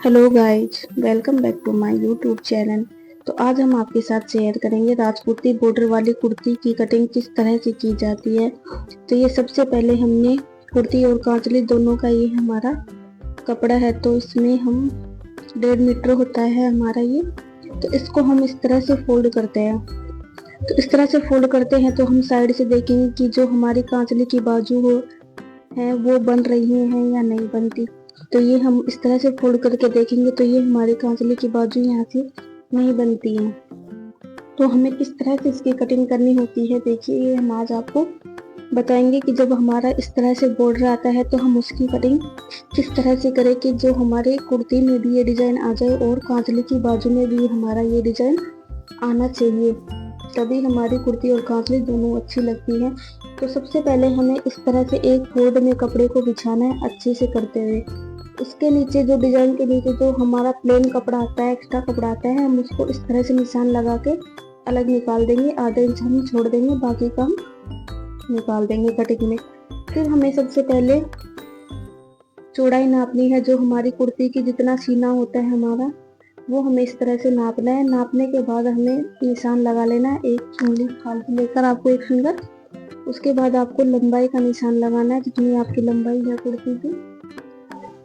Hello guys, welcome back to my YouTube channel. तो आज हम आपके साथ शेयर करेंगे राजपूती बॉर्डर वाली कुर्ती की कटिंग किस तरह से की जाती है। तो ये सबसे पहले हमने कुर्ती और कांचली दोनों का ये हमारा कपड़ा है, तो इसमें हम 1.5 मीटर होता है हमारा ये। तो इसको हम इस तरह से फोल्ड करते हैं। तो इस तरह से फोल्ड करते हैं तो हम साइड से देखेंगे कि जो हमारी कांचली की बाजू हो है वो बन रही है या नहीं बनती। तो ये हम इस तरह से फोल्ड करके देखेंगे तो ये हमारी कांचली की बाजू यहाँ से नहीं बनती है। तो हमें किस तरह से इसकी कटिंग करनी होती है, देखिए ये हम आज आपको बताएंगे कि जब हमारा इस तरह से बॉर्डर आता है तो हम उसकी कटिंग किस तरह से करें कि जो हमारे कुर्ती में भी ये डिजाइन आ जाए और कांचली की बाजू में भी हमारा ये डिजाइन आना चाहिए, तभी हमारी कुर्ती और कांचली दोनों अच्छी लगती है। तो सबसे पहले हमें इस तरह से एक फोल्ड में कपड़े को बिछाना है अच्छे से करते हुए। उसके नीचे जो डिजाइन के नीचे जो हमारा प्लेन कपड़ा आता है, एक्स्ट्रा कपड़ा आता है, हम उसको इस तरह से निशान लगा के अलग निकाल देंगे। आधा इंच हम छोड़ देंगे, बाकी का हम निकाल देंगे कटिंग में। फिर हमें सबसे पहले चौड़ाई नापनी है। जो हमारी कुर्ती की जितना सीना होता है हमारा, वो हमें इस तरह से नापना है। नापने के बाद हमें निशान लगा लेना है, एक उंगली फालतू लेकर आपको एक फिंगर। उसके बाद आपको लंबाई का निशान लगाना है, जितनी आपकी लंबाई है कुर्ती की।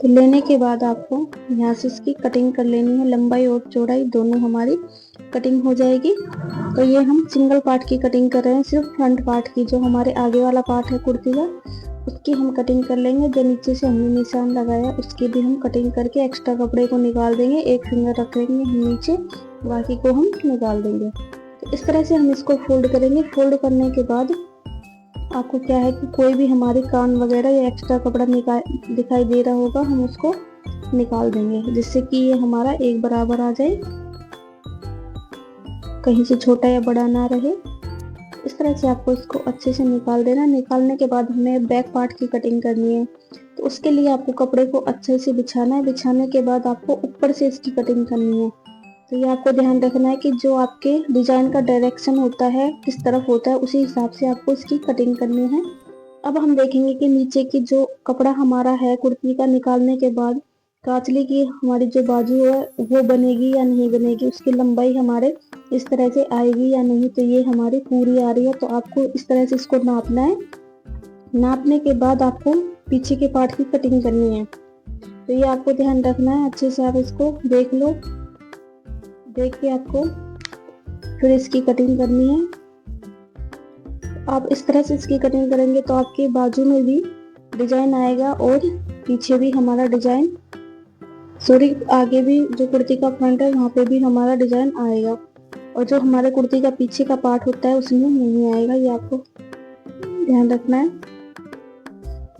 तो लेने के बाद आपको यहाँ से इसकी कटिंग कर लेनी है। लंबाई और चौड़ाई दोनों हमारी कटिंग हो जाएगी। तो ये हम सिंगल पार्ट की कटिंग कर रहे हैं, सिर्फ फ्रंट पार्ट की। जो हमारे आगे वाला पार्ट है कुर्ती का, उसकी हम कटिंग कर लेंगे। जो नीचे से हमने निशान लगाया उसकी भी हम कटिंग करके एक्स्ट्रा कपड़े को निकाल देंगे। एक फिंगर रखेंगे हम नीचे, बाकी को हम निकाल देंगे। तो इस तरह से हम इसको फोल्ड करेंगे। फोल्ड करने के बाद आपको क्या है कि कोई भी हमारे कान वगैरह या एक्स्ट्रा कपड़ा दिखाई दे रहा होगा, हम उसको निकाल देंगे, जिससे कि ये हमारा एक बराबर आ जाए, कहीं से छोटा या बड़ा ना रहे। इस तरह से आपको इसको अच्छे से निकाल देना। निकालने के बाद हमें बैक पार्ट की कटिंग करनी है। तो उसके लिए आपको कपड़े को अच्छे से बिछाना है। बिछाने के बाद आपको ऊपर से इसकी कटिंग करनी है। तो ये आपको ध्यान रखना है कि जो आपके डिजाइन का डायरेक्शन होता है, किस तरफ होता है, उसी हिसाब से आपको इसकी कटिंग करनी है। अब हम देखेंगे कि नीचे की जो कपड़ा हमारा है कुर्ती का, निकालने के बाद कांचली की हमारी जो बाजू है वो बनेगी या नहीं बनेगी, उसकी लंबाई हमारे इस तरह से आएगी या नहीं। तो ये हमारी पूरी आ रही है। तो आपको इस तरह से इसको नापना है। नापने के बाद आपको पीछे के पार्ट की कटिंग करनी है। तो ये आपको ध्यान रखना है। अच्छे से आप इसको देख लो, देख के आपको फिर इसकी कटिंग करनी है। आप इस तरह से इसकी कटिंग करेंगे तो आपके बाजू में भी डिजाइन आएगा और पीछे भी हमारा डिजाइन, आगे भी जो कुर्ती का फ्रंट है वहां पे भी हमारा डिजाइन आएगा, और जो हमारे कुर्ती का पीछे का पार्ट होता है उसमें नहीं आएगा। ये आपको ध्यान रखना है।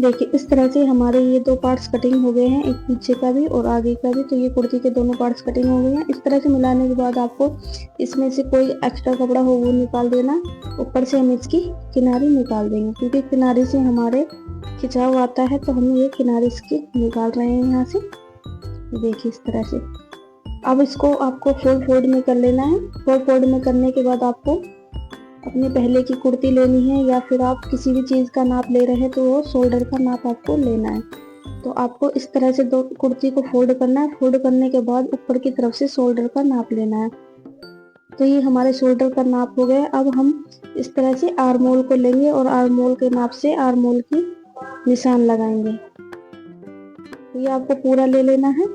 देखिए इस तरह से हमारे ये दो पार्ट्स कटिंग हो गए हैं, एक पीछे का भी और आगे का भी। तो ये कुर्ती के दोनों पार्ट्स कटिंग हो गए हैं। इस तरह से मिलाने के बाद आपको इसमें से कोई एक्स्ट्रा कपड़ा हो वो निकाल देना। ऊपर से हम इसकी किनारी निकाल देंगे, क्योंकि किनारी से हमारे खिंचाव आता है। तो हम ये किनारी इसकी निकाल रहे हैं यहाँ से। देखिए इस तरह से। अब इसको आपको फोल्ड में कर लेना है। फोल्ड में करने के बाद आपको अपने पहले की कुर्ती लेनी है, या फिर आप किसी भी चीज़ का नाप ले रहे हैं तो वो शोल्डर का नाप आपको लेना है। तो आपको इस तरह से दो कुर्ती को फोल्ड करना है। फोल्ड करने के बाद ऊपर की तरफ से शोल्डर का नाप लेना है। तो ये हमारे शोल्डर का नाप हो गया। अब हम इस तरह से आर्म होल को लेंगे और आर्म होल के नाप से आर्म होल की निशान लगाएंगे। तो ये आपको पूरा ले लेना है।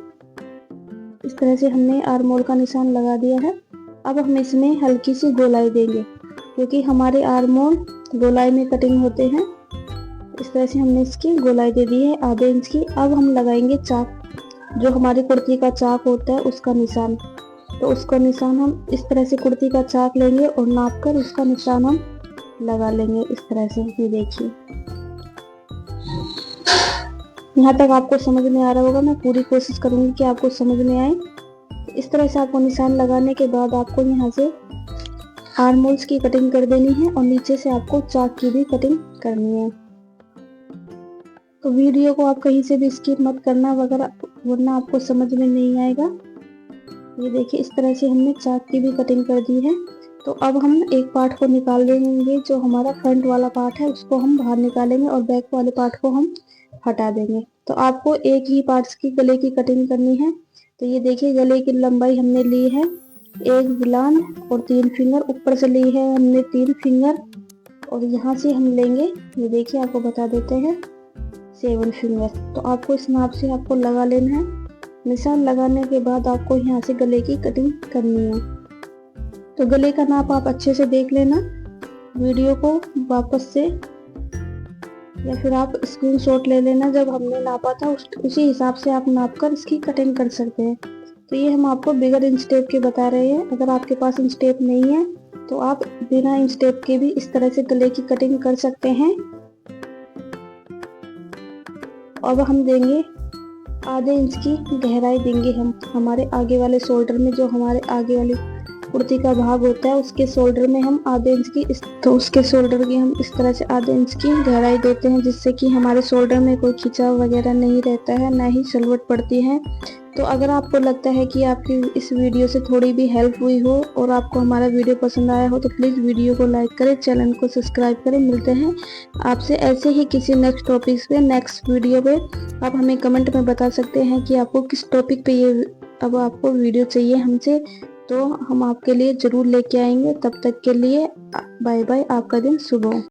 इस तरह से हमने आर्म होल का निशान लगा दिया है। अब हम इसमें हल्की सी गोलाई देंगे, क्योंकि हमारे आर्म होल गोलाई में कटिंग होते हैं। इस तरह से हमने इसकी गोलाई दे दी है आधे इंच की। अब हम लगाएंगे चाक, जो हमारी कुर्ती का चाक होता है उसका निशान। तो उसका निशान हम इस तरह से कुर्ती का चाक लेंगे और नाप कर उसका निशान हम लगा लेंगे इस तरह से। ये देखिए यहाँ तक आपको समझ में आ रहा होगा। मैं पूरी कोशिश करूंगी कि आपको समझ में आए। इस तरह से आपको निशान लगाने के बाद आपको यहाँ से आर्म होल्स की कटिंग कर देनी है और नीचे से आपको चाक की भी कटिंग करनी है। तो वीडियो को आप कहीं से भी स्किप मत करना, वरना आपको समझ में नहीं आएगा। ये देखिए इस तरह से हमने चाक की भी कटिंग कर दी है। तो अब हम एक पार्ट को निकाल देंगे। जो हमारा फ्रंट वाला पार्ट है उसको हम बाहर निकालेंगे और बैक वाले पार्ट को हम हटा देंगे। तो आपको एक ही पार्ट्स की गले की कटिंग करनी है। तो ये देखिए गले की लंबाई हमने ली है 1 गुलान और 3 फिंगर, ऊपर से ली है हमने 3 फिंगर और यहाँ से हम लेंगे, ये देखिए आपको बता देते हैं 7 फिंगर। तो आपको इस नाप से आपको लगा लेना है। निशान लगाने के बाद आपको यहाँ से गले की कटिंग करनी है। तो गले का नाप आप अच्छे से देख लेना, वीडियो को वापस से, या फिर आप स्क्रीनशॉट ले लेना जब हमने नापा था उसी हिसाब से आप नाप कर इसकी कटिंग कर सकते हैं। तो ये हम आपको बिगर इंच टेप के बता रहे हैं। अगर आपके पास इंच टेप नहीं है तो आप बिना इंच टेप के भी इस तरह से गले की कटिंग कर सकते हैं। अब हम देंगे आधे इंच की गहराई देंगे हम हमारे आगे वाले शोल्डर में, जो हमारे आगे वाली कुर्ती का भाग होता है उसके शोल्डर में हम आधे इंच की तो उसके शोल्डर की हम इस तरह से आधे इंच की गहराई देते हैं, जिससे कि हमारे शोल्डर में कोई खिंचाव वगैरह नहीं रहता है, ना ही सिलवट पड़ती है। तो अगर आपको लगता है कि आपकी इस वीडियो से थोड़ी भी हेल्प हुई हो और आपको हमारा वीडियो पसंद आया हो तो प्लीज़ वीडियो को लाइक करें, चैनल को सब्सक्राइब करें। मिलते हैं आपसे ऐसे ही किसी नेक्स्ट टॉपिक पे, नेक्स्ट वीडियो पे। आप हमें कमेंट में बता सकते हैं कि आपको किस टॉपिक पे ये अब आपको वीडियो चाहिए हमसे, तो हम आपके लिए ज़रूर लेके आएंगे। तब तक के लिए बाय बाय, आपका दिन शुभ हो।